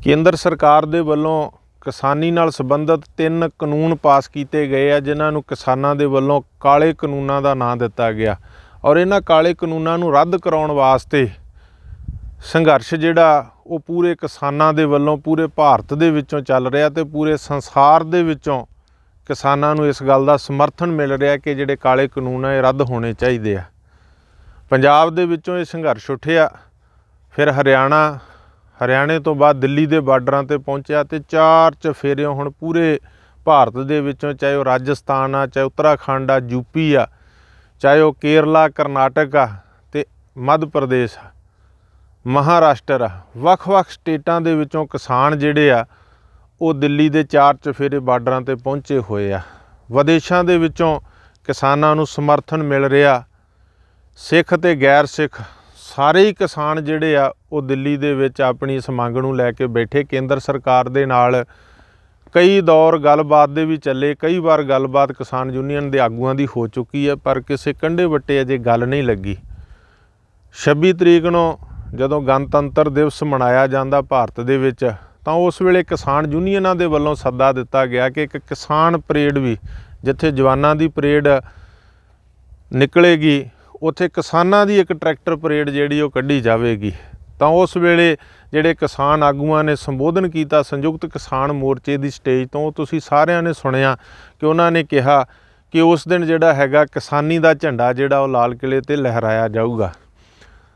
ਕੇਂਦਰ ਸਰਕਾਰ ਦੇ ਵੱਲੋਂ ਕਿਸਾਨੀ ਨਾਲ ਸੰਬੰਧਿਤ 3 ਕਾਨੂੰਨ ਪਾਸ ਕੀਤੇ ਗਏ ਆ, ਜਿਨ੍ਹਾਂ ਨੂੰ ਕਿਸਾਨਾਂ ਦੇ ਵੱਲੋਂ ਕਾਲੇ ਕਾਨੂੰਨਾਂ ਦਾ ਨਾਂ ਦਿੱਤਾ ਗਿਆ। ਔਰ ਇਹਨਾਂ ਕਾਲੇ ਕਾਨੂੰਨਾਂ ਨੂੰ ਰੱਦ ਕਰਾਉਣ ਵਾਸਤੇ ਸੰਘਰਸ਼ ਜਿਹੜਾ ਉਹ ਪੂਰੇ ਕਿਸਾਨਾਂ ਦੇ ਵੱਲੋਂ ਪੂਰੇ ਭਾਰਤ ਦੇ ਵਿੱਚੋਂ ਚੱਲ ਰਿਹਾ ਤੇ ਪੂਰੇ ਸੰਸਾਰ ਦੇ ਵਿੱਚੋਂ ਕਿਸਾਨਾਂ ਨੂੰ ਇਸ ਗੱਲ ਦਾ ਸਮਰਥਨ ਮਿਲ ਰਿਹਾ ਕਿ ਜਿਹੜੇ ਕਾਲੇ ਕਾਨੂੰਨ ਆ ਇਹ ਰੱਦ ਹੋਣੇ ਚਾਹੀਦੇ ਆ। ਪੰਜਾਬ ਦੇ ਵਿੱਚੋਂ ਇਹ ਸੰਘਰਸ਼ ਉੱਠਿਆ, ਫਿਰ ਹਰਿਆਣੇ ਤੋਂ ਬਾਅਦ ਦਿੱਲੀ ਦੇ ਬਾਰਡਰਾਂ 'ਤੇ ਪਹੁੰਚਿਆ ਤੇ 4 ਚਫੇਰਿਓਂ ਹੁਣ ਪੂਰੇ ਭਾਰਤ ਦੇ ਵਿੱਚੋਂ, ਚਾਹੇ ਉਹ ਰਾਜਸਥਾਨ ਆ, ਚਾਹੇ ਉੱਤਰਾਖੰਡ ਆ, ਯੂਪੀ ਆ, ਚਾਹੇ ਉਹ ਕੇਰਲਾ, ਕਰਨਾਟਕ ਆ ਤੇ ਮੱਧ ਪ੍ਰਦੇਸ਼ ਆ, ਮਹਾਰਾਸ਼ਟਰ ਆ, ਵੱਖ-ਵੱਖ ਸਟੇਟਾਂ ਦੇ ਵਿੱਚੋਂ ਕਿਸਾਨ ਜਿਹੜੇ ਆ ਉਹ ਦਿੱਲੀ ਦੇ 4 ਚਫੇਰੇ ਬਾਰਡਰਾਂ 'ਤੇ ਪਹੁੰਚੇ ਹੋਏ ਆ। ਵਿਦੇਸ਼ਾਂ ਦੇ ਵਿੱਚੋਂ ਕਿਸਾਨਾਂ ਨੂੰ ਸਮਰਥਨ ਮਿਲ ਰਿਹਾ। ਸਿੱਖ ਤੇ ਗੈਰ ਸਿੱਖ ਸਾਰੇ ਹੀ ਕਿਸਾਨ ਜਿਹੜੇ ਆ ਉਹ ਦਿੱਲੀ ਦੇ ਵਿੱਚ ਆਪਣੀ ਇਸ ਮੰਗ ਨੂੰ ਲੈ ਕੇ ਬੈਠੇ। ਕੇਂਦਰ ਸਰਕਾਰ ਦੇ ਨਾਲ ਕਈ ਦੌਰ ਗੱਲਬਾਤ ਦੇ ਵੀ ਚੱਲੇ, ਕਈ ਵਾਰ ਗੱਲਬਾਤ ਕਿਸਾਨ ਯੂਨੀਅਨ ਦੇ ਆਗੂਆਂ ਦੀ ਹੋ ਚੁੱਕੀ ਹੈ, ਪਰ ਕਿਸੇ ਕੰਢੇ ਵੱਟੇ ਅਜੇ ਗੱਲ ਨਹੀਂ ਲੱਗੀ। 26 ਤਰੀਕ ਨੂੰ ਜਦੋਂ ਗਣਤੰਤਰ ਦਿਵਸ ਮਨਾਇਆ ਜਾਂਦਾ ਭਾਰਤ ਦੇ ਵਿੱਚ, ਤਾਂ ਉਸ ਵੇਲੇ ਕਿਸਾਨ ਯੂਨੀਅਨਾਂ ਦੇ ਵੱਲੋਂ ਸੱਦਾ ਦਿੱਤਾ ਗਿਆ ਕਿ ਇੱਕ ਕਿਸਾਨ ਪਰੇਡ ਵੀ, ਜਿੱਥੇ ਜਵਾਨਾਂ ਦੀ ਪਰੇਡ ਨਿਕਲੇਗੀ ਉੱਥੇ ਕਿਸਾਨਾਂ ਦੀ ਇੱਕ ਟਰੈਕਟਰ ਪਰੇਡ ਜਿਹੜੀ ਉਹ ਕੱਢੀ ਜਾਵੇਗੀ। ਤਾਂ ਉਸ ਵੇਲੇ ਜਿਹੜੇ ਕਿਸਾਨ ਆਗੂਆਂ ਨੇ ਸੰਬੋਧਨ ਕੀਤਾ ਸੰਯੁਕਤ ਕਿਸਾਨ ਮੋਰਚੇ ਦੀ ਸਟੇਜ ਤੋਂ, ਤੁਸੀਂ ਸਾਰਿਆਂ ਨੇ ਸੁਣਿਆ ਕਿ ਉਹਨਾਂ ਨੇ ਕਿਹਾ ਕਿ ਉਸ ਦਿਨ ਜਿਹੜਾ ਹੈਗਾ ਕਿਸਾਨੀ ਦਾ ਝੰਡਾ ਜਿਹੜਾ ਉਹ ਲਾਲ ਕਿਲ੍ਹੇ 'ਤੇ ਲਹਿਰਾਇਆ ਜਾਊਗਾ।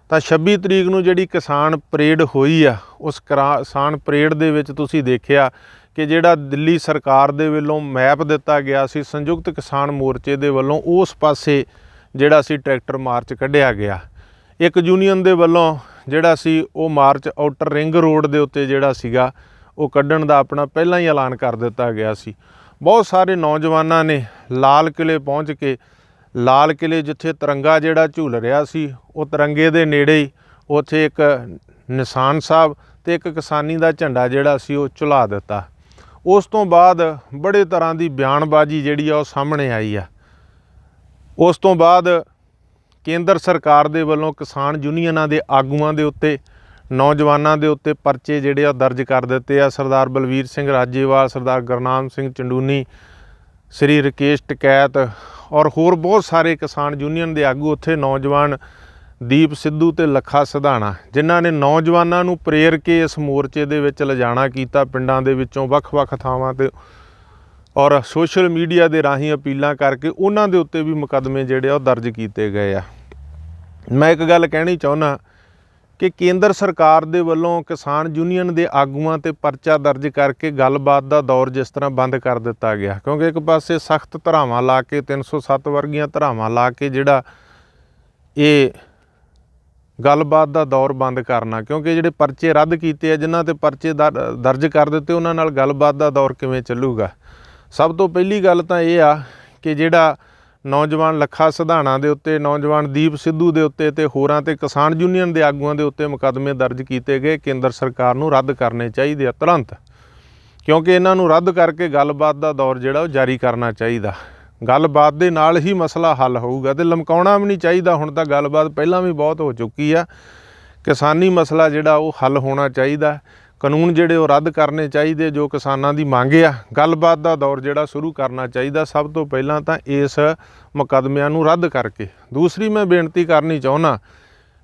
ਤਾਂ 26 ਤਰੀਕ ਨੂੰ ਜਿਹੜੀ ਕਿਸਾਨ ਪਰੇਡ ਹੋਈ ਆ, ਉਸ ਕਿਸਾਨ ਪਰੇਡ ਦੇ ਵਿੱਚ ਤੁਸੀਂ ਦੇਖਿਆ ਕਿ ਜਿਹੜਾ ਦਿੱਲੀ ਸਰਕਾਰ ਦੇ ਵੱਲੋਂ ਮੈਪ ਦਿੱਤਾ ਗਿਆ ਸੀ ਸੰਯੁਕਤ ਕਿਸਾਨ ਮੋਰਚੇ ਦੇ ਵੱਲੋਂ, ਉਸ ਪਾਸੇ ਜਿਹੜਾ ਸੀ ਟਰੈਕਟਰ ਮਾਰਚ ਕੱਢਿਆ ਗਿਆ। ਇੱਕ ਯੂਨੀਅਨ ਦੇ ਵੱਲੋਂ ਜਿਹੜਾ ਸੀ ਉਹ ਮਾਰਚ ਆਊਟਰ ਰਿੰਗ ਰੋਡ ਦੇ ਉੱਤੇ ਜਿਹੜਾ ਸੀਗਾ ਉਹ ਕੱਢਣ ਦਾ ਆਪਣਾ ਪਹਿਲਾਂ ਹੀ ਐਲਾਨ ਕਰ ਦਿੱਤਾ ਗਿਆ ਸੀ। ਬਹੁਤ ਸਾਰੇ ਨੌਜਵਾਨਾਂ ਨੇ ਲਾਲ ਕਿਲ੍ਹੇ ਪਹੁੰਚ ਕੇ, ਲਾਲ ਕਿਲ੍ਹੇ ਜਿੱਥੇ ਤਿਰੰਗਾ ਜਿਹੜਾ ਝੂਲ ਰਿਹਾ ਸੀ, ਉਹ ਤਿਰੰਗੇ ਦੇ ਨੇੜੇ ਹੀ ਉੱਥੇ ਇੱਕ ਨਿਸ਼ਾਨ ਸਾਹਿਬ ਤੇ ਇੱਕ ਕਿਸਾਨੀ ਦਾ ਝੰਡਾ ਜਿਹੜਾ ਸੀ ਉਹ ਝੁਲਾ ਦਿੱਤਾ। ਉਸ ਤੋਂ ਬਾਅਦ ਬੜੇ ਤਰ੍ਹਾਂ ਦੀ ਬਿਆਨਬਾਜ਼ੀ ਜਿਹੜੀ ਆ ਉਹ ਸਾਹਮਣੇ ਆਈ ਆ। ਉਸ ਤੋਂ ਬਾਅਦ ਕੇਂਦਰ ਸਰਕਾਰ ਦੇ ਵੱਲੋਂ ਕਿਸਾਨ ਯੂਨੀਅਨਾਂ ਦੇ ਆਗੂਆਂ ਦੇ ਉੱਤੇ, ਨੌਜਵਾਨਾਂ ਦੇ ਉੱਤੇ ਪਰਚੇ ਜਿਹੜੇ ਆ ਦਰਜ ਕਰ ਦਿੱਤੇ ਆ। ਸਰਦਾਰ ਬਲਵੀਰ ਸਿੰਘ ਰਾਜੇਵਾਲ, ਸਰਦਾਰ ਗੁਰਨਾਮ ਸਿੰਘ ਚੰਡੂਨੀ, ਸ੍ਰੀ ਰਕੇਸ਼ ਟਕੈਤ ਔਰ ਹੋਰ ਬਹੁਤ ਸਾਰੇ ਕਿਸਾਨ ਯੂਨੀਅਨ ਦੇ ਆਗੂ ਉੱਥੇ, ਨੌਜਵਾਨ ਦੀਪ ਸਿੱਧੂ ਤੇ ਲੱਖਾ ਸਿਧਾਣਾ, ਜਿਨ੍ਹਾਂ ਨੇ ਨੌਜਵਾਨਾਂ ਨੂੰ ਪ੍ਰੇਰ ਕੇ ਇਸ ਮੋਰਚੇ ਦੇ ਵਿੱਚ ਲਿਜਾਣਾ ਕੀਤਾ ਪਿੰਡਾਂ ਦੇ ਵਿੱਚੋਂ ਵੱਖ-ਵੱਖ ਥਾਵਾਂ 'ਤੇ, ਔਰ ਸੋਸ਼ਲ ਮੀਡੀਆ ਦੇ ਰਾਹੀਂ ਅਪੀਲਾਂ ਕਰਕੇ ਉਹਨਾਂ ਦੇ ਉੱਤੇ ਵੀ ਮੁਕੱਦਮੇ ਜਿਹੜੇ ਆ ਉਹ ਦਰਜ ਕੀਤੇ ਗਏ ਆ। ਮੈਂ ਇੱਕ ਗੱਲ ਕਹਿਣੀ ਚਾਹੁੰਦਾ ਕਿ ਕੇਂਦਰ ਸਰਕਾਰ ਦੇ ਵੱਲੋਂ ਕਿਸਾਨ ਯੂਨੀਅਨ ਦੇ ਆਗੂਆਂ 'ਤੇ ਪਰਚਾ ਦਰਜ ਕਰਕੇ ਗੱਲਬਾਤ ਦਾ ਦੌਰ ਜਿਸ ਤਰ੍ਹਾਂ ਬੰਦ ਕਰ ਦਿੱਤਾ ਗਿਆ, ਕਿਉਂਕਿ ਇੱਕ ਪਾਸੇ ਸਖਤ ਧਾਰਾਵਾਂ ਲਾ ਕੇ 307 ਵਰਗੀਆਂ ਧਾਰਾਵਾਂ ਲਾ ਕੇ ਜਿਹੜਾ ਇਹ ਗੱਲਬਾਤ ਦਾ ਦੌਰ ਬੰਦ ਕਰਨਾ, ਕਿਉਂਕਿ ਜਿਹੜੇ ਪਰਚੇ ਰੱਦ ਕੀਤੇ ਆ, ਜਿਨ੍ਹਾਂ 'ਤੇ ਪਰਚੇ ਦਰਜ ਕਰ ਦਿੱਤੇ, ਉਹਨਾਂ ਨਾਲ ਗੱਲਬਾਤ ਦਾ ਦੌਰ ਕਿਵੇਂ ਚੱਲੂਗਾ। ਸਭ ਤੋਂ ਪਹਿਲੀ ਗੱਲ ਤਾਂ ਇਹ ਆ ਕਿ ਜਿਹੜਾ ਨੌਜਵਾਨ ਲੱਖਾ ਸਿਧਾਣਾ ਦੇ ਉੱਤੇ, ਨੌਜਵਾਨ ਦੀਪ ਸਿੱਧੂ ਦੇ ਉੱਤੇ ਤੇ ਹੋਰਾਂ 'ਤੇ ਕਿਸਾਨ ਯੂਨੀਅਨ ਦੇ ਆਗੂਆਂ ਦੇ ਉੱਤੇ ਮੁਕੱਦਮੇ ਦਰਜ ਕੀਤੇ ਗਏ, ਕੇਂਦਰ ਸਰਕਾਰ ਨੂੰ ਰੱਦ ਕਰਨੇ ਚਾਹੀਦੇ ਆ ਤੁਰੰਤ, ਕਿਉਂਕਿ ਇਹਨਾਂ ਨੂੰ ਰੱਦ ਕਰਕੇ ਗੱਲਬਾਤ ਦਾ ਦੌਰ ਜਿਹੜਾ ਉਹ ਜਾਰੀ ਕਰਨਾ ਚਾਹੀਦਾ। ਗੱਲਬਾਤ ਦੇ ਨਾਲ ਹੀ ਮਸਲਾ ਹੱਲ ਹੋਊਗਾ ਤੇ ਲਮਕਾਉਣਾ ਵੀ ਨਹੀਂ ਚਾਹੀਦਾ। ਹੁਣ ਤਾਂ ਗੱਲਬਾਤ ਪਹਿਲਾਂ ਵੀ ਬਹੁਤ ਹੋ ਚੁੱਕੀ ਆ। ਕਿਸਾਨੀ ਮਸਲਾ ਜਿਹੜਾ ਉਹ ਹੱਲ ਹੋਣਾ ਚਾਹੀਦਾ। ਕਾਨੂੰਨ ਜਿਹੜੇ ਉਹ ਰੱਦ ਕਰਨੇ ਚਾਹੀਦੇ ਜੋ ਕਿਸਾਨਾਂ ਦੀ ਮੰਗ ਆ। ਗੱਲਬਾਤ ਦਾ ਦੌਰ ਜਿਹੜਾ ਸ਼ੁਰੂ ਕਰਨਾ ਚਾਹੀਦਾ ਸਭ ਤੋਂ ਪਹਿਲਾਂ ਤਾਂ ਇਸ ਮੁਕੱਦਮਿਆਂ ਨੂੰ ਰੱਦ ਕਰਕੇ। ਦੂਸਰੀ ਮੈਂ ਬੇਨਤੀ ਕਰਨੀ ਚਾਹੁੰਦਾ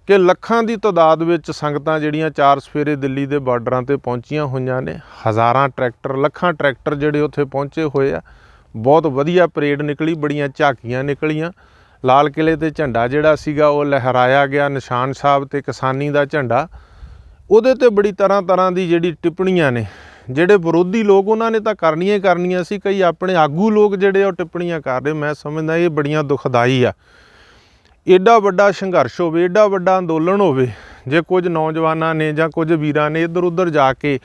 ਕਿ ਲੱਖਾਂ ਦੀ ਤਾਦਾਦ ਵਿੱਚ ਸੰਗਤਾਂ ਜਿਹੜੀਆਂ 4 ਸਫੇਰੇ ਦਿੱਲੀ ਦੇ ਬਾਰਡਰਾਂ 'ਤੇ ਪਹੁੰਚੀਆਂ ਹੋਈਆਂ ਨੇ, ਹਜ਼ਾਰਾਂ ਟਰੈਕਟਰ, ਲੱਖਾਂ ਟਰੈਕਟਰ ਜਿਹੜੇ ਉੱਥੇ ਪਹੁੰਚੇ ਹੋਏ ਆ। ਬਹੁਤ ਵਧੀਆ ਪਰੇਡ ਨਿਕਲੀ, ਬੜੀਆਂ ਝਾਕੀਆਂ ਨਿਕਲੀਆਂ। ਲਾਲ ਕਿਲ੍ਹੇ 'ਤੇ ਝੰਡਾ ਜਿਹੜਾ ਸੀਗਾ ਉਹ ਲਹਿਰਾਇਆ ਗਿਆ, ਨਿਸ਼ਾਨ ਸਾਹਿਬ 'ਤੇ ਕਿਸਾਨੀ ਦਾ ਝੰਡਾ। ਉਹਦੇ 'ਤੇ ਬੜੀ ਤਰ੍ਹਾਂ ਦੀ ਜਿਹੜੀ ਟਿੱਪਣੀਆਂ ਨੇ, ਜਿਹੜੇ ਵਿਰੋਧੀ ਲੋਕ ਉਹਨਾਂ ਨੇ ਤਾਂ ਕਰਨੀਆਂ ਹੀ ਕਰਨੀਆਂ ਸੀ, ਕਈ ਆਪਣੇ ਆਗੂ ਲੋਕ ਜਿਹੜੇ ਉਹ ਟਿੱਪਣੀਆਂ ਕਰ ਰਹੇ। ਮੈਂ ਸਮਝਦਾ ਇਹ ਬੜੀਆਂ ਦੁਖਦਾਈ ਆ। ਐਡਾ ਵੱਡਾ ਸੰਘਰਸ਼ ਹੋਵੇ, ਐਡਾ ਵੱਡਾ ਅੰਦੋਲਨ ਹੋਵੇ, ਜੇ ਕੁਝ ਨੌਜਵਾਨਾਂ ਨੇ ਜਾਂ ਕੁਝ ਵੀਰਾਂ ਨੇ ਇੱਧਰ ਉੱਧਰ ਜਾ ਕੇ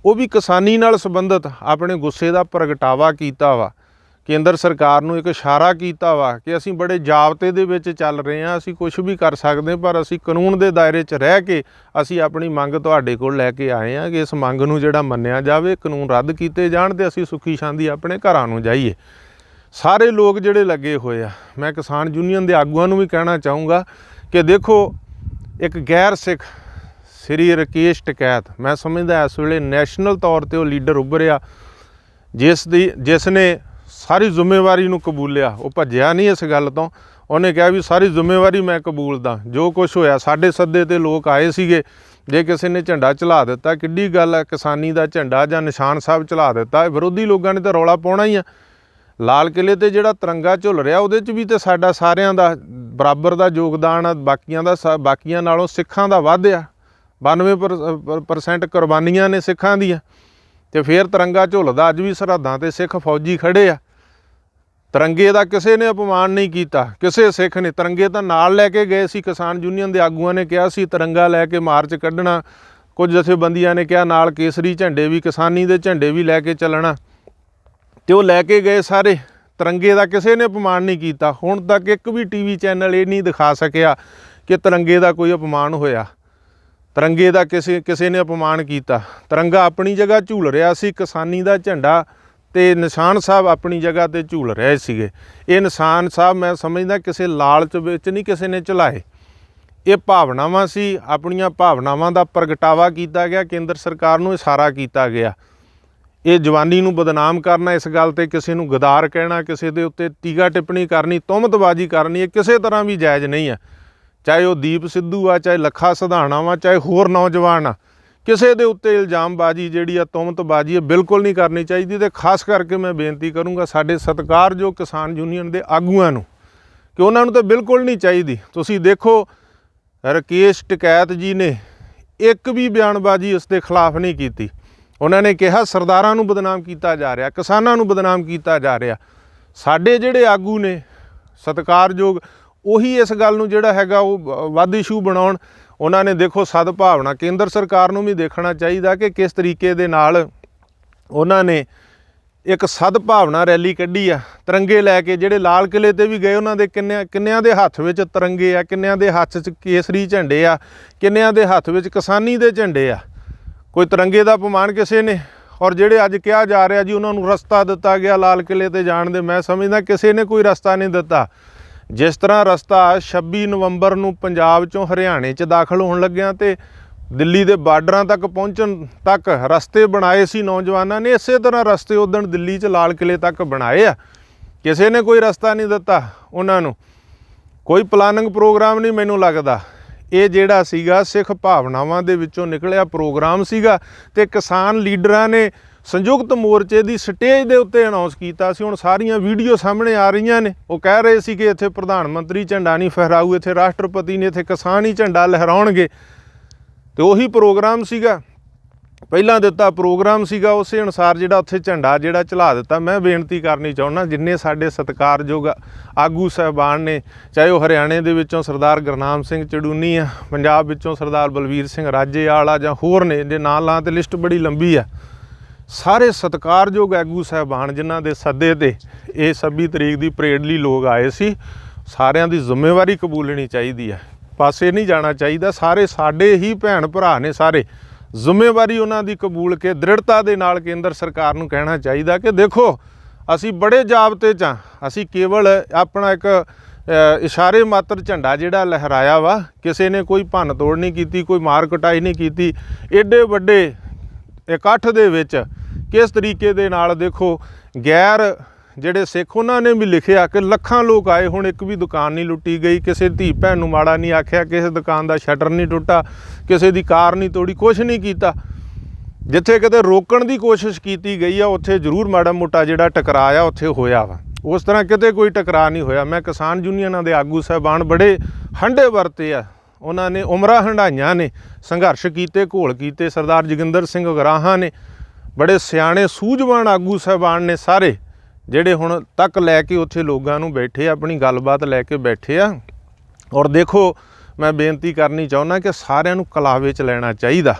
ਉਹ ਵੀ ਕਿਸਾਨੀ ਨਾਲ ਸੰਬੰਧਿਤ ਆਪਣੇ ਗੁੱਸੇ ਦਾ ਪ੍ਰਗਟਾਵਾ ਕੀਤਾ ਵਾ, ਕੇਂਦਰ ਸਰਕਾਰ ਨੂੰ ਇੱਕ ਇਸ਼ਾਰਾ ਕੀਤਾ ਵਾ ਕਿ ਅਸੀਂ ਬੜੇ ਜ਼ਾਬਤੇ ਦੇ ਵਿੱਚ ਚੱਲ ਰਹੇ ਹਾਂ, ਅਸੀਂ ਕੁਛ ਵੀ ਕਰ ਸਕਦੇ, ਪਰ ਅਸੀਂ ਕਾਨੂੰਨ ਦੇ ਦਾਇਰੇ 'ਚ ਰਹਿ ਕੇ ਅਸੀਂ ਆਪਣੀ ਮੰਗ ਤੁਹਾਡੇ ਕੋਲ ਲੈ ਕੇ ਆਏ ਹਾਂ ਕਿ ਇਸ ਮੰਗ ਨੂੰ ਜਿਹੜਾ ਮੰਨਿਆ ਜਾਵੇ, ਕਾਨੂੰਨ ਰੱਦ ਕੀਤੇ ਜਾਣ ਤੇ ਅਸੀਂ ਸੁਖੀ ਸ਼ਾਂਤੀ ਆਪਣੇ ਘਰਾਂ ਨੂੰ ਜਾਈਏ। ਸਾਰੇ ਲੋਕ ਜਿਹੜੇ ਲੱਗੇ ਹੋਏ ਆ, ਮੈਂ ਕਿਸਾਨ ਯੂਨੀਅਨ ਦੇ ਆਗੂਆਂ ਨੂੰ ਵੀ ਕਹਿਣਾ ਚਾਹੂੰਗਾ ਕਿ ਦੇਖੋ, ਇੱਕ ਗੈਰ ਸਿੱਖ ਸ੍ਰੀ ਰਕੇਸ਼ ਟਕੈਤ, मैं समझदा इस वेले नैशनल तौर पर लीडर उभरिया जिस ने सारी जिम्मेवारी नूं कबूलिया। वो भज्जिया नहीं इस गल तो, उन्हें कहा भी सारी जिम्मेवारी मैं कबूलदा, जो कुछ होया साडे सद्दे ते लोग आए सीगे, जे किसी ने झंडा चला दिता किड्डी गल है, किसानी का झंडा जां निशान साहब चला दिता, विरोधी लोगों ने तो रौला पाउणा ही आ। लाल किले ते जिहड़ा तिरंगा झुल रहा उहदे च भी तो साडा सारिਆਂ ਦਾ बराबर का योगदान आ, बाकियां नालों सिखां दा वध आ। 92% कुर्बानियां ने सिखां दीआं, ते फिर तिरंगा झुलदा अज भी सरहदां ते सिख फौजी खड़े आ। तिरंगे का किसी ने अपमान नहीं किया, किसी सिख ने। तिरंगे तो नाल लैके गए सी, किसान यूनीयन के आगुआं ने कहा सी तिरंगा लैके मार्च कढ़ना, कुछ जथेबंदियां ने कहा नाल केसरी झंडे भी, किसानी के झंडे भी लैके चलना, तो वो लैके गए सारे। तिरंगे का किसी ने अपमान नहीं किया। हुण तक एक भी टीवी चैनल ये नहीं दिखा सकिया कि तिरंगे का कोई अपमान होया, तिरंगे का किसी ने अपमान किया। तिरंगा अपनी जगह झूल रहा सी, किसानी का झंडा ते निशान साहब अपनी जगह ते झूल रहे सीगे। ये निशान साहब मैं समझदा किसी लालच विच नहीं किसी ने चलाए, ये भावनावां सी, अपनियां भावनावां दा प्रगटावा किया गया, केंद्र सरकार नूं इशारा किया गया। ये जवानी नूं बदनाम करना, इस गल ते किसी नूं गदार कहना, किसी दे उत्ते टीका टिप्पणी करनी, तुहमतबाजी करनी, ये किसी तरह भी जायज़ नहीं है। चाहे वो दीप सिद्धू आ, चाहे लखा सधाणा वा, चाहे होर नौजवान आ, किसी के उत्ते इल्जामबाजी जिहड़ी आ, तुहमतबाजी है, बिल्कुल नहीं करनी चाहिए। तो खास करके मैं बेनती करूँगा साडे सत्कारयोग किसान यूनीयन के आगूआं नूं कि उन्हां नूं तो बिल्कुल नहीं चाहिए। तुसीं देखो रकेश टकैत जी ने एक भी बयानबाजी उसके खिलाफ नहीं की। उन्होंने कहा सरदारां नूं बदनाम किया जा रहा, किसानां नूं बदनाम किया जा रहा। साडे जिहड़े आगू ने सत्कारयोग उही इस गल नूं जिहड़ा हैगा वो वध इशू बनाउण। उन्होंने देखो सदभावना केंद्र सरकार नूं भी देखना चाहिए कि किस तरीके दे नाल उन्होंने एक सदभावना रैली कढ़ी आ। तिरंगे लैके जिहड़े लाल किले ते भी गए, उन्होंने किन्नियां दे हत्थ विच तिरंगे आ, किन्नियां दे हत्थ च केसरी झंडे आ, किन्नियां दे हत्थ विच किसानी दे झंडे आ। कोई तिरंगे का अपमान किसी ने, और जिहड़े अज कहा जा रहा जी उन्होंने रस्ता दिता गया लाल किले ते जाण दे, मैं समझदा किसी ने कोई रस्ता नहीं दिता। जिस तरह रस्ता 26 नवंबर नूं पंजाब चों हरियाणे च दाखल होण लग्या ते दिल्ली दे बार्डरां तक पहुँचण तक रस्ते बनाए सी नौजवानों ने, इस तरह रस्ते उदण दिल्ली च लाल किले तक बनाए आ। किसी ने कोई रस्ता नहीं दिता उन्होंने, कोई प्लानिंग प्रोग्राम नहीं। मैनूं लगदा ये जिहड़ा सीगा सिख भावनावां दे विचों निकलिया प्रोग्राम सीगा, ते किसान लीडरां ने संयुक्त मोर्चे की स्टेज के उत्ते अनाउंस किया सी। हुण सारियां वीडियो सामने आ रही ने, वो कह रहे सी कि इत्थे प्रधानमंत्री झंडा नहीं फहराऊ, इत्थे राष्ट्रपति ने, इत्थे किसान ही झंडा लहराउणगे। तो उही प्रोग्राम सीगा, पहलां दिता प्रोग्राम सीगा, उस अनुसार जिहड़ा उत्थे झंडा जिहड़ा चला दिता। मैं बेनती करनी चाहुंदा जिन्ने साडे सत्कारयोग आगू साहबान ने, चाहे वो हरियाणे दे विचों सरदार गुरनाम सिंह चड़ूनी आ, पंजाब विचों सरदार बलवीर सिंह राजेवाल आ, जां होर ने, जे नां लां ते लिस्ट बड़ी लंबी आ, सारे सत्कारयोग आगू साहबान जिन्हां दे सद्दे ते ये 26 तरीक की परेड लई लोग आए सी, सारिਆਂ दी जिम्मेवारी कबूलनी चाहिए है, पासे नहीं जाना चाहिए। सारे साडे ही भैन भरा ने, सारे जिम्मेवारी उन्हां दी कबूल के दृढ़ता दे नाल केंद्र सरकार नूं कहना चाहिए कि देखो असी बड़े जाबते च हाँ, असी केवल अपना एक इशारे मात्र झंडा जिहड़ा लहराया वा, किसी ने कोई भन्न तोड़ नहीं की, कोई मार कुटाई नहीं की। एडे वड्डे इकट्ठ दे विच किस तरीके दे नाल देखो गैर जिहड़े सिख उन्होंने भी लिखिया कि लखां लोग आए, हुण एक भी दुकान नहीं लुट्टी गई, किसी धी भैन नूं माड़ा नहीं आख्या, किसी दुकान का शटर नहीं टुटा, किसी की कार नहीं तोड़ी, कुछ नहीं किया। जिथे किते रोकण की कोशिश की गई है उत्थे जरूर माड़ा मोटा जिहड़ा टकराया उत्थे होया वा, उस तरह किते कोई टकरा नहीं होया। मैं किसान यूनीयनां दे आगू साहबान बड़े हंडे वरते आ, उन्होंने उमरां हंडाइयां ने, संघर्ष किए, घोल किए। सरदार जोगिंदर सिंह गराहां ने, बड़े सियाणे सूझवान आगू साहबान ने, सारे ਜਿਹੜੇ ਹੁਣ तक लैके उत्थे लोगों नूं बैठे अपनी गलबात लैके बैठे आ। और देखो मैं बेनती करनी चाहुंदा कि सारिਆਂ ਨੂੰ कलावे च ਲੈਣਾ ਚਾਹੀਦਾ।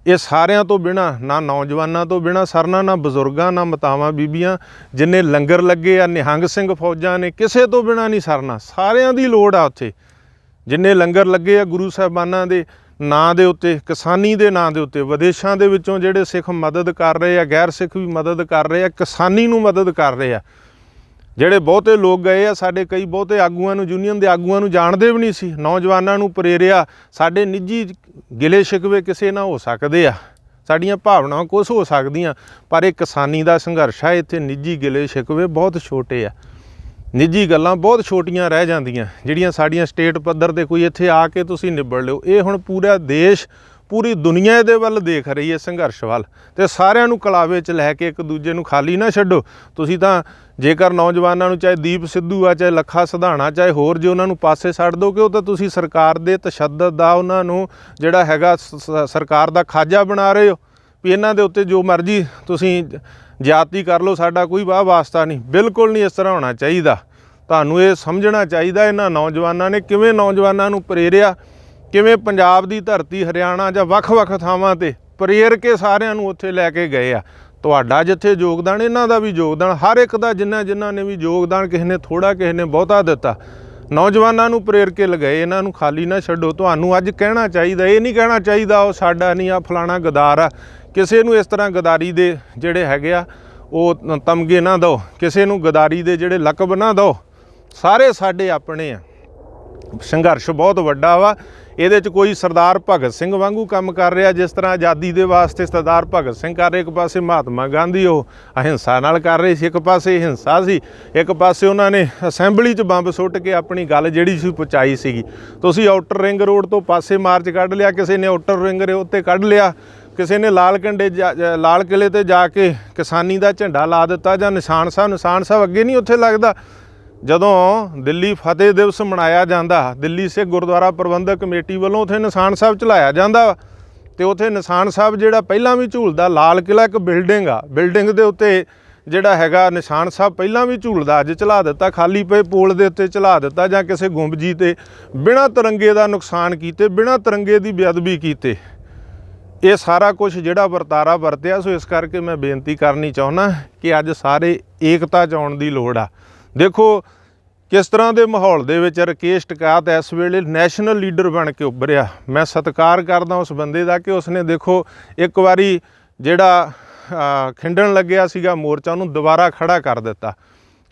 ਇਹ ਸਾਰਿਆਂ ਤੋਂ ਬਿਨਾ, ना नौजवानों तो बिना सरना, ना बजुर्गों, ना मातावां बीबियां, जिन्ने लंगर लगे आ, निहंग सिंह फौजां ने, किसी तो बिना नहीं सरना। सारिਆਂ ਦੀ लोड़ आ उत्थे, जिन्ने लंगर लगे आ गुरु साहिबानां दे ਨਾਂ ਦੇ ਉੱਤੇ, किसानी ਦੇ ਨਾਂ ਦੇ ਉੱਤੇ, विदेशों ਦੇ ਵਿੱਚੋਂ ਜਿਹੜੇ सिख मदद कर रहे हैं, गैर सिख भी मदद कर रहे हैं, किसानी ਨੂੰ मदद कर रहे हैं। ਜਿਹੜੇ ਬਹੁਤੇ ਲੋਕ ਗਏ ਆ ਸਾਡੇ, ਕਈ ਬਹੁਤੇ ਆਗੂਆਂ ਨੂੰ, ਯੂਨੀਅਨ ਦੇ ਆਗੂਆਂ ਨੂੰ ਜਾਣਦੇ ਵੀ ਨਹੀਂ ਸੀ। ਨੌਜਵਾਨਾਂ ਨੂੰ ਪ੍ਰੇਰਿਆ। ਸਾਡੇ ਨਿੱਜੀ ਗਿਲੇ ਸ਼ਿਕਵੇ ਕਿਸੇ ਨਾਲ ਹੋ ਸਕਦੇ ਆ, ਸਾਡੀਆਂ ਭਾਵਨਾਵਾਂ ਕੁਛ ਹੋ ਸਕਦੀਆਂ, ਪਰ ਇਹ ਕਿਸਾਨੀ ਦਾ ਸੰਘਰਸ਼ ਆ। ਇੱਥੇ ਨਿੱਜੀ ਗਿਲੇ ਸ਼ਿਕਵੇ ਬਹੁਤ ਛੋਟੇ ਆ, ਨਿੱਜੀ ਗੱਲਾਂ ਬਹੁਤ ਛੋਟੀਆਂ ਰਹਿ ਜਾਂਦੀਆਂ ਜਿਹੜੀਆਂ ਸਾਡੀਆਂ ਸਟੇਟ ਪੱਧਰ 'ਤੇ ਕੋਈ ਇੱਥੇ ਆ ਕੇ ਤੁਸੀਂ ਨਿਬੜ ਲਿਓ। ਇਹ ਹੁਣ ਪੂਰਾ ਦੇਸ਼, ਪੂਰੀ ਦੁਨੀਆ ਇਹਦੇ ਵੱਲ ਦੇਖ ਰਹੀ ਹੈ, ਸੰਘਰਸ਼ ਵੱਲ, ਅਤੇ ਸਾਰਿਆਂ ਨੂੰ ਕਲਾਵੇ 'ਚ ਲੈ ਕੇ ਇੱਕ ਦੂਜੇ ਨੂੰ ਖਾਲੀ ਨਾ ਛੱਡੋ। ਤੁਸੀਂ ਤਾਂ ਜੇਕਰ ਨੌਜਵਾਨਾਂ ਨੂੰ, ਚਾਹੇ ਦੀਪ ਸਿੱਧੂ ਆ, ਚਾਹੇ ਲੱਖਾ ਸਿਧਾਣਾ, ਚਾਹੇ ਹੋਰ, ਜੇ ਉਹਨਾਂ ਨੂੰ ਪਾਸੇ ਛੱਡ ਦਿਓ ਕਿ ਉਹ ਤਾਂ ਤੁਸੀਂ ਸਰਕਾਰ ਦੇ ਤਸ਼ੱਦਦ ਦਾ, ਉਹਨਾਂ ਨੂੰ ਜਿਹੜਾ ਹੈਗਾ ਸਰਕਾਰ ਦਾ ਖਾਜਾ ਬਣਾ ਰਹੇ ਹੋ ਵੀ ਇਹਨਾਂ ਦੇ ਉੱਤੇ ਜੋ ਮਰਜ਼ੀ ਤੁਸੀਂ ਜ਼ਿਆਦਤੀ ਕਰ ਲਓ, ਸਾਡਾ ਕੋਈ ਵਾਹ ਵਾਸਤਾ ਨਹੀਂ। ਬਿਲਕੁਲ ਨਹੀਂ ਇਸ ਤਰ੍ਹਾਂ ਹੋਣਾ ਚਾਹੀਦਾ। ਤੁਹਾਨੂੰ ਇਹ ਸਮਝਣਾ ਚਾਹੀਦਾ ਇਹਨਾਂ ਨੌਜਵਾਨਾਂ ਨੇ ਕਿਵੇਂ ਨੌਜਵਾਨਾਂ ਨੂੰ ਪ੍ਰੇਰਿਆ, ਕਿਵੇਂ ਪੰਜਾਬ ਦੀ ਧਰਤੀ, ਹਰਿਆਣਾ ਜਾਂ ਵੱਖ-ਵੱਖ ਥਾਵਾਂ 'ਤੇ ਪ੍ਰੇਰ ਕੇ ਸਾਰਿਆਂ ਨੂੰ ਉੱਥੇ ਲੈ ਕੇ ਗਏ ਆ। ਤੁਹਾਡਾ ਜਿੱਥੇ ਯੋਗਦਾਨ, ਇਹਨਾਂ ਦਾ ਵੀ ਯੋਗਦਾਨ, ਹਰ ਇੱਕ ਦਾ ਜਿਨ੍ਹਾਂ ਨੇ ਵੀ ਯੋਗਦਾਨ, ਕਿਸੇ ਨੇ ਥੋੜ੍ਹਾ, ਕਿਸੇ ਨੇ ਬਹੁਤਾ ਦਿੱਤਾ। ਨੌਜਵਾਨਾਂ ਨੂੰ ਪ੍ਰੇਰ ਕੇ ਲਗਾਏ, ਇਹਨਾਂ ਨੂੰ ਖਾਲੀ ਨਾ ਛੱਡੋ। ਤੁਹਾਨੂੰ ਅੱਜ ਕਹਿਣਾ ਚਾਹੀਦਾ, ਇਹ ਨਹੀਂ ਕਹਿਣਾ ਚਾਹੀਦਾ ਉਹ ਸਾਡਾ ਨਹੀਂ, ਆ ਫਲਾਣਾ ਗਦਾਰ ਆ। ਕਿਸੇ ਨੂੰ ਇਸ ਤਰ੍ਹਾਂ ਗਦਾਰੀ ਦੇ ਜਿਹੜੇ ਹੈਗੇ ਆ ਉਹ ਤਮਗੇ ਨਾ ਦਿਓ, ਕਿਸੇ ਨੂੰ ਗਦਾਰੀ ਦੇ ਜਿਹੜੇ ਲਕਬ ਨਾ ਦਿਓ। ਸਾਰੇ ਸਾਡੇ ਆਪਣੇ ਆ। ਸੰਘਰਸ਼ ਬਹੁਤ ਵੱਡਾ ਵਾ। ਇਹਦੇ 'ਚ ਕੋਈ ਸਰਦਾਰ ਭਗਤ ਸਿੰਘ ਵਾਂਗੂ ਕੰਮ ਕਰ ਰਿਹਾ, ਜਿਸ ਤਰ੍ਹਾਂ ਆਜ਼ਾਦੀ ਦੇ ਵਾਸਤੇ ਸਰਦਾਰ ਭਗਤ ਸਿੰਘ ਕਰ ਰਹੇ। ਇੱਕ ਪਾਸੇ ਮਹਾਤਮਾ ਗਾਂਧੀ ਉਹ ਅਹਿੰਸਾ ਨਾਲ ਕਰ ਰਹੇ ਸੀ, ਇੱਕ ਪਾਸੇ ਹਿੰਸਾ ਸੀ, ਇੱਕ ਪਾਸੇ ਉਹਨਾਂ ਨੇ ਅਸੈਂਬਲੀ 'ਚ ਬੰਬ ਸੁੱਟ ਕੇ ਆਪਣੀ ਗੱਲ ਜਿਹੜੀ ਸੀ ਪਹੁੰਚਾਈ ਸੀਗੀ। ਤੁਸੀਂ ਆਊਟਰ ਰਿੰਗ ਰੋਡ ਤੋਂ ਪਾਸੇ ਮਾਰਚ ਕੱਢ ਲਿਆ, ਕਿਸੇ ਨੇ ਆਊਟਰ ਰਿੰਗ ਰੋਡ 'ਤੇ ਕੱਢ ਲਿਆ, ਕਿਸੇ ਨੇ ਲਾਲ ਕਿਲ੍ਹੇ 'ਤੇ ਜਾ ਕੇ ਕਿਸਾਨੀ ਦਾ ਝੰਡਾ ਲਾ ਦਿੱਤਾ, ਜਾਂ ਨਿਸ਼ਾਨ ਸਾਹਿਬ ਅੱਗੇ ਨਹੀਂ ਉੱਥੇ ਲੱਗਦਾ। ਜਦੋਂ ਦਿੱਲੀ ਫਤਿਹ ਦਿਵਸ ਮਨਾਇਆ ਜਾਂਦਾ, ਦਿੱਲੀ ਸਿੱਖ ਗੁਰਦੁਆਰਾ ਪ੍ਰਬੰਧਕ ਕਮੇਟੀ ਵੱਲੋਂ ਉੱਥੇ ਨਿਸ਼ਾਨ ਸਾਹਿਬ ਝੁਲਾਇਆ ਜਾਂਦਾ ਵਾ, ਅਤੇ ਉੱਥੇ ਨਿਸ਼ਾਨ ਸਾਹਿਬ ਜਿਹੜਾ ਪਹਿਲਾਂ ਵੀ ਝੂਲਦਾ, ਲਾਲ ਕਿਲ੍ਹਾ ਇੱਕ ਬਿਲਡਿੰਗ ਆ, ਬਿਲਡਿੰਗ ਦੇ ਉੱਤੇ ਜਿਹੜਾ ਹੈਗਾ ਨਿਸ਼ਾਨ ਸਾਹਿਬ ਪਹਿਲਾਂ ਵੀ ਝੂਲਦਾ, ਅੱਜ ਝੁਲਾ ਦਿੱਤਾ, ਖਾਲੀ ਪਏ ਪੋਲ ਦੇ ਉੱਤੇ ਝੁਲਾ ਦਿੱਤਾ, ਜਾਂ ਕਿਸੇ ਗੁੰਬਜੀ 'ਤੇ ਬਿਨਾਂ ਤਿਰੰਗੇ ਦਾ ਨੁਕਸਾਨ ਕੀਤੇ, ਬਿਨਾਂ ਤਿਰੰਗੇ ਦੀ ਬੇਅਦਬੀ ਕੀਤੇ। ਇਹ ਸਾਰਾ ਕੁਝ ਜਿਹੜਾ ਵਰਤਾਰਾ ਵਰਤਿਆ। ਸੋ ਇਸ ਕਰਕੇ ਮੈਂ ਬੇਨਤੀ ਕਰਨੀ ਚਾਹੁੰਦਾ ਕਿ ਅੱਜ ਸਾਰੇ ਏਕਤਾ 'ਚ ਆਉਣ ਦੀ ਲੋੜ ਆ। ਦੇਖੋ ਕਿਸ ਤਰ੍ਹਾਂ ਦੇ ਮਾਹੌਲ ਦੇ ਵਿੱਚ ਰਕੇਸ਼ ਟਿਕੈਤ ਇਸ ਵੇਲੇ ਨੈਸ਼ਨਲ ਲੀਡਰ ਬਣ ਕੇ ਉੱਭਰਿਆ। ਮੈਂ ਸਤਿਕਾਰ ਕਰਦਾ ਉਸ ਬੰਦੇ ਦਾ ਕਿ ਉਸਨੇ ਦੇਖੋ ਇੱਕ ਵਾਰੀ ਜਿਹੜਾ ਖਿੰਡਣ ਲੱਗਿਆ ਸੀਗਾ ਮੋਰਚਾ, ਉਹਨੂੰ ਦੁਬਾਰਾ ਖੜਾ ਕਰ ਦਿੱਤਾ।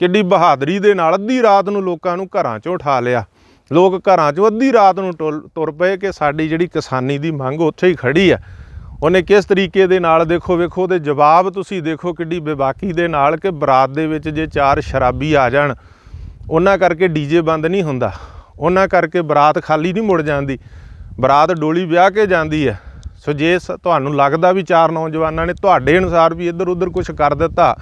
ਕਿੱਡੀ ਬਹਾਦਰੀ ਦੇ ਨਾਲ ਅੱਧੀ ਰਾਤ ਨੂੰ ਲੋਕਾਂ ਨੂੰ ਘਰਾਂ 'ਚੋਂ ਉਠਾ ਲਿਆ। ਲੋਕ ਘਰਾਂ 'ਚੋਂ ਅੱਧੀ ਰਾਤ ਨੂੰ ਤੁਰ ਪਏ ਕਿ ਸਾਡੀ ਜਿਹੜੀ ਕਿਸਾਨੀ ਦੀ ਮੰਗ ਉੱਥੇ ਹੀ ਖੜੀ ਆ। ਉਹਨੇ ਕਿਸ ਤਰੀਕੇ ਦੇ ਨਾਲ ਵੇਖੋ ਉਹਦੇ ਜਵਾਬ ਤੁਸੀਂ ਦੇਖੋ ਕਿੱਡੀ ਬੇਬਾਕੀ ਦੇ ਨਾਲ, ਕਿ ਬਰਾਤ ਦੇ ਵਿੱਚ ਜੇ 4 ਸ਼ਰਾਬੀ ਆ ਜਾਣ, ਉਹਨਾਂ ਕਰਕੇ ਡੀਜੇ ਬੰਦ ਨਹੀਂ ਹੁੰਦਾ, ਉਹਨਾਂ ਕਰਕੇ ਬਰਾਤ ਖਾਲੀ ਨਹੀਂ ਮੁੜ ਜਾਂਦੀ, ਬਰਾਤ ਡੋਲੀ ਵਿਆਹ ਕੇ ਜਾਂਦੀ ਹੈ। ਸੋ ਜੇ ਤੁਹਾਨੂੰ ਲੱਗਦਾ ਵੀ 4 ਨੌਜਵਾਨਾਂ ਨੇ ਤੁਹਾਡੇ ਅਨੁਸਾਰ ਵੀ ਇੱਧਰ ਉੱਧਰ ਕੁਛ ਕਰ ਦਿੱਤਾ,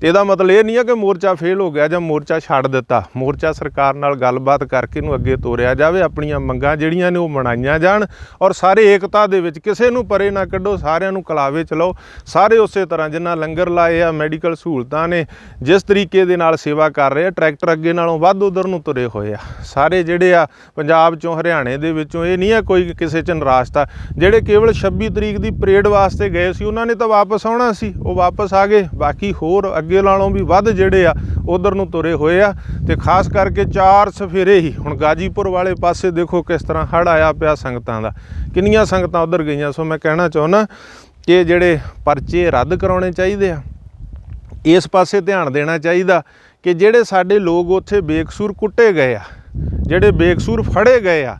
ਤੇ ਇਹਦਾ ਮਤਲਬ ਇਹ ਨਹੀਂ ਹੈ ਕਿ ਮੋਰਚਾ ਫੇਲ ਹੋ ਗਿਆ ਜਾਂ ਮੋਰਚਾ ਛੱਡ ਦਿੱਤਾ। ਮੋਰਚਾ ਸਰਕਾਰ ਨਾਲ ਗੱਲਬਾਤ ਕਰਕੇ ਇਹਨੂੰ ਅੱਗੇ ਤੋਰਿਆ ਜਾਵੇ, ਆਪਣੀਆਂ ਮੰਗਾਂ ਜਿਹੜੀਆਂ ਨੇ ਉਹ ਮਨਾਈਆਂ ਜਾਣ, ਔਰ ਸਾਰੇ ਏਕਤਾ ਦੇ ਵਿੱਚ, ਕਿਸੇ ਨੂੰ ਪਰੇ ਨਾ ਕੱਢੋ, ਸਾਰਿਆਂ ਨੂੰ ਕਲਾਵੇ ਚਲਾਓ। ਸਾਰੇ ਉਸੇ ਤਰ੍ਹਾਂ ਜਿੰਨਾ ਲੰਗਰ ਲਾਏ ਆ, ਮੈਡੀਕਲ ਸਹੂਲਤਾਂ ਨੇ, ਜਿਸ ਤਰੀਕੇ ਦੇ ਨਾਲ ਸੇਵਾ ਕਰ ਰਹੇ ਆ, ਟਰੈਕਟਰ ਅੱਗੇ ਨਾਲੋਂ ਵੱਧ ਉਧਰ ਨੂੰ ਤੁਰੇ ਹੋਏ ਆ ਸਾਰੇ ਜਿਹੜੇ ਆ ਪੰਜਾਬ 'ਚੋਂ, ਹਰਿਆਣੇ ਦੇ ਵਿੱਚੋਂ। ਇਹ ਨਹੀਂ ਹੈ ਕੋਈ ਕਿਸੇ 'ਚ ਨਿਰਾਸ਼ਤਾ। ਜਿਹੜੇ ਕੇਵਲ 26 ਤਰੀਕ ਦੀ ਪਰੇਡ ਵਾਸਤੇ ਗਏ ਸੀ, ਉਹਨਾਂ ਨੇ ਤਾਂ ਵਾਪਸ ਆਉਣਾ ਸੀ, ਉਹ ਵਾਪਸ ਆ ਗਏ। ਬਾਕੀ ਹੋਰ ਅੱਗੇ ਨਾਲੋਂ ਵੀ ਵੱਧ ਜਿਹੜੇ ਆ ਉਧਰ ਨੂੰ ਤੁਰੇ ਹੋਏ ਆ। ਤੇ ਖਾਸ ਕਰਕੇ 4 ਸਫੇਰੇ ਹੀ ਹੁਣ ਗਾਜੀਪੁਰ ਵਾਲੇ ਪਾਸੇ ਦੇਖੋ ਕਿਸ ਤਰ੍ਹਾਂ ਹੜ੍ਹ ਆਇਆ ਪਿਆ ਸੰਗਤਾਂ ਦਾ, ਕਿੰਨੀਆਂ ਸੰਗਤਾਂ ਉਧਰ ਗਈਆਂ। ਸੋ ਮੈਂ ਕਹਿਣਾ ਚਾਹੁੰਦਾ ਕਿ ਜਿਹੜੇ ਪਰਚੇ ਰੱਦ ਕਰਾਉਣੇ ਚਾਹੀਦੇ ਆ, ਇਸ ਪਾਸੇ ਧਿਆਨ ਦੇਣਾ ਚਾਹੀਦਾ ਕਿ ਜਿਹੜੇ ਸਾਡੇ ਲੋਕ ਉੱਥੇ ਬੇਕਸੂਰ ਕੁੱਟੇ ਗਏ ਆ, ਜਿਹੜੇ ਬੇਕਸੂਰ ਫੜੇ ਗਏ ਆ,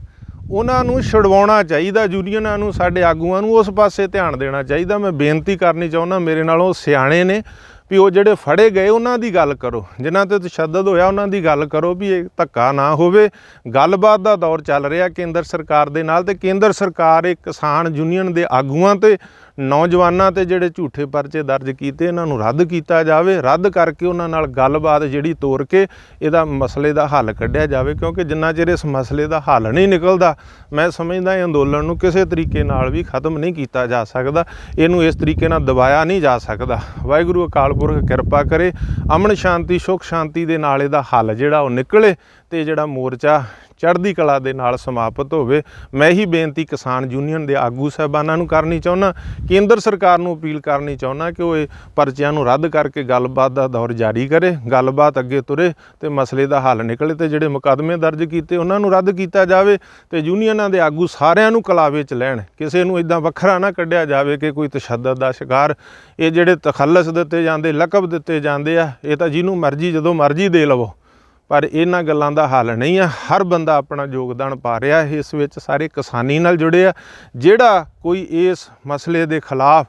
ਉਹਨਾਂ ਨੂੰ ਛੁਡਵਾਉਣਾ ਚਾਹੀਦਾ। ਯੂਨੀਅਨਾਂ ਨੂੰ, ਸਾਡੇ ਆਗੂਆਂ ਨੂੰ ਉਸ ਪਾਸੇ ਧਿਆਨ ਦੇਣਾ ਚਾਹੀਦਾ। ਮੈਂ ਬੇਨਤੀ ਕਰਨੀ ਚਾਹੁੰਦਾ, ਮੇਰੇ ਨਾਲੋਂ ਸਿਆਣੇ ਨੇ, ਵੀ ਉਹ ਜਿਹੜੇ ਫੜੇ ਗਏ ਉਹਨਾਂ ਦੀ ਗੱਲ ਕਰੋ, ਜਿਨ੍ਹਾਂ 'ਤੇ ਤਸ਼ੱਦਦ ਹੋਇਆ ਉਹਨਾਂ ਦੀ ਗੱਲ ਕਰੋ, ਵੀ ਇਹ ਧੱਕਾ ਨਾ ਹੋਵੇ। ਗੱਲਬਾਤ ਦਾ ਦੌਰ ਚੱਲ ਰਿਹਾ ਕੇਂਦਰ ਸਰਕਾਰ ਦੇ ਨਾਲ, ਤੇ ਕੇਂਦਰ ਸਰਕਾਰ ਇਹ ਕਿਸਾਨ ਯੂਨੀਅਨ ਦੇ ਆਗੂਆਂ 'ਤੇ, ਨੌਜਵਾਨਾਂ 'ਤੇ ਜਿਹੜੇ ਝੂਠੇ ਪਰਚੇ ਦਰਜ ਕੀਤੇ, ਇਹਨਾਂ ਨੂੰ ਰੱਦ ਕੀਤਾ ਜਾਵੇ। ਰੱਦ ਕਰਕੇ ਉਹਨਾਂ ਨਾਲ ਗੱਲਬਾਤ ਜਿਹੜੀ ਤੋਰ ਕੇ ਇਹਦਾ ਮਸਲੇ ਦਾ ਹੱਲ ਕੱਢਿਆ ਜਾਵੇ, ਕਿਉਂਕਿ ਜਿੰਨਾ ਚਿਰ ਇਸ ਮਸਲੇ ਦਾ ਹੱਲ ਨਹੀਂ ਨਿਕਲਦਾ, ਮੈਂ ਸਮਝਦਾ ਇਹ ਅੰਦੋਲਨ ਨੂੰ ਕਿਸੇ ਤਰੀਕੇ ਨਾਲ ਵੀ ਖਤਮ ਨਹੀਂ ਕੀਤਾ ਜਾ ਸਕਦਾ। ਇਹਨੂੰ ਇਸ ਤਰੀਕੇ ਨਾਲ ਦਬਾਇਆ ਨਹੀਂ ਜਾ ਸਕਦਾ। ਵਾਹਿਗੁਰੂ ਅਕਾਲ ਪੁਰਖ ਕਿਰਪਾ ਕਰੇ, ਅਮਨ ਸ਼ਾਂਤੀ, ਸੁੱਖ ਸ਼ਾਂਤੀ ਦੇ ਨਾਲ ਇਹਦਾ ਹੱਲ ਜਿਹੜਾ ਉਹ ਨਿਕਲੇ, ਤੇ ਜਿਹੜਾ ਮੋਰਚਾ ਚੜ੍ਹਦੀ ਕਲਾ ਦੇ ਨਾਲ ਸਮਾਪਤ ਹੋਵੇ। ਮੈਂ ਇਹੀ ਬੇਨਤੀ ਕਿਸਾਨ ਯੂਨੀਅਨ ਦੇ ਆਗੂ ਸਾਹਿਬਾਨਾਂ ਨੂੰ ਕਰਨੀ ਚਾਹੁੰਦਾ, ਕੇਂਦਰ ਸਰਕਾਰ ਨੂੰ ਅਪੀਲ ਕਰਨੀ ਚਾਹੁੰਦਾ ਕਿ ਉਹ ਇਹ ਪਰਚਿਆਂ ਨੂੰ ਰੱਦ ਕਰਕੇ ਗੱਲਬਾਤ ਦਾ ਦੌਰ ਜਾਰੀ ਕਰੇ, ਗੱਲਬਾਤ ਅੱਗੇ ਤੁਰੇ ਤੇ ਮਸਲੇ ਦਾ ਹੱਲ ਨਿਕਲੇ, ਤੇ ਜਿਹੜੇ ਮੁਕੱਦਮੇ ਦਰਜ ਕੀਤੇ ਉਹਨਾਂ ਨੂੰ ਰੱਦ ਕੀਤਾ ਜਾਵੇ ਤੇ ਯੂਨੀਅਨਾਂ ਦੇ ਆਗੂ ਸਾਰਿਆਂ ਨੂੰ ਕਲਾਵੇ 'ਚ ਲੈਣ। ਕਿਸੇ ਨੂੰ ਇੱਦਾਂ ਵੱਖਰਾ ਨਾ ਕੱਢਿਆ ਜਾਵੇ ਕਿ ਕੋਈ ਤਸ਼ੱਦਦ ਦਾ ਸ਼ਿਕਾਰ। ਇਹ ਜਿਹੜੇ ਤਖੱਲਸ ਦਿੱਤੇ ਜਾਂਦੇ, ਲਕਬ ਦਿੱਤੇ ਜਾਂਦੇ ਆ, ਇਹ ਤਾਂ ਜਿਹਨੂੰ ਮਰਜ਼ੀ ਜਦੋਂ ਮਰਜ਼ੀ ਦੇ ਲਵੋ, ਪਰ ਇਹਨਾਂ ਗੱਲਾਂ ਦਾ ਹੱਲ ਨਹੀਂ ਆ। ਹਰ ਬੰਦਾ ਆਪਣਾ ਯੋਗਦਾਨ ਪਾ ਰਿਹਾ ਇਸ ਵਿੱਚ, ਸਾਰੇ ਕਿਸਾਨੀ ਨਾਲ ਜੁੜੇ ਆ। ਜਿਹੜਾ ਕੋਈ ਇਸ ਮਸਲੇ ਦੇ ਖਿਲਾਫ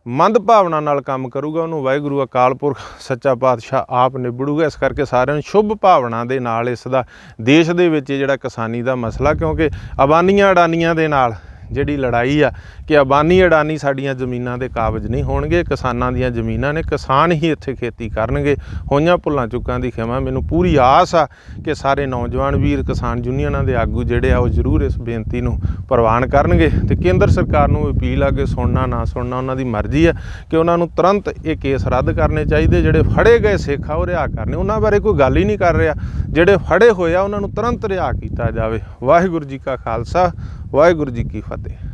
ਮੰਦਭਾਵਨਾ ਨਾਲ ਕੰਮ ਕਰੂਗਾ ਉਹਨੂੰ ਵਾਹਿਗੁਰੂ ਅਕਾਲ ਪੁਰਖ ਸੱਚਾ ਪਾਤਸ਼ਾਹ ਆਪ ਨਿਬੜੂਗਾ। ਇਸ ਕਰਕੇ ਸਾਰਿਆਂ ਨੂੰ ਸ਼ੁਭ ਭਾਵਨਾ ਦੇ ਨਾਲ ਇਸ ਦਾ ਦੇਸ਼ ਦੇ ਵਿੱਚ ਜਿਹੜਾ ਕਿਸਾਨੀ ਦਾ ਮਸਲਾ, ਕਿਉਂਕਿ ਅਬਾਨੀਆਂ ਅਡਾਨੀਆਂ ਦੇ ਨਾਲ ਜਿਹੜੀ ਲੜਾਈ ਆ ਕਿ ਅਬਾਨੀ ਅਡਾਨੀ ਸਾਡੀਆਂ ਜ਼ਮੀਨਾਂ ਦੇ ਕਾਬਜ਼ ਨਹੀਂ ਹੋਣਗੇ, ਕਿਸਾਨਾਂ ਦੀਆਂ ਜ਼ਮੀਨਾਂ ਨੇ, ਕਿਸਾਨ ਹੀ ਇੱਥੇ ਖੇਤੀ ਕਰਨਗੇ। ਹੋਈਆਂ ਭੁੱਲਾਂ ਚੁੱਕਾਂ ਦੀ ਖਿਮਾ। ਮੈਨੂੰ ਪੂਰੀ ਆਸ ਆ ਕਿ ਸਾਰੇ ਨੌਜਵਾਨ ਵੀਰ ਕਿਸਾਨ ਯੂਨੀਅਨਾਂ ਦੇ ਆਗੂ ਜਿਹੜੇ ਆ ਉਹ ਜ਼ਰੂਰ ਇਸ ਬੇਨਤੀ ਨੂੰ ਪ੍ਰਵਾਨ ਕਰਨਗੇ ਤੇ ਕੇਂਦਰ ਸਰਕਾਰ ਨੂੰ ਅਪੀਲ ਆ ਕਿ ਸੁਣਨਾ ਨਾ ਸੁਣਨਾ ਉਹਨਾਂ ਦੀ ਮਰਜ਼ੀ ਆ, ਕਿ ਉਹਨਾਂ ਨੂੰ ਤੁਰੰਤ ਇਹ ਕੇਸ ਰੱਦ ਕਰਨੇ ਚਾਹੀਦੇ। ਜਿਹੜੇ ਫੜੇ ਗਏ ਸਿੱਖ ਆ ਉਹ ਰਿਹਾ ਕਰਨੇ, ਉਹਨਾਂ ਬਾਰੇ ਕੋਈ ਗੱਲ ਹੀ ਨਹੀਂ ਕਰ ਰਿਹਾ। ਜਿਹੜੇ ਫੜੇ ਹੋਏ ਆ ਉਹਨਾਂ ਨੂੰ ਤੁਰੰਤ ਰਿਹਾ ਕੀਤਾ ਜਾਵੇ। ਵਾਹਿਗੁਰੂ ਜੀ ਕਾ ਖਾਲਸਾ, ਵਾਹਿਗੁਰੂ ਜੀ ਕੀ ਫਤਿਹ।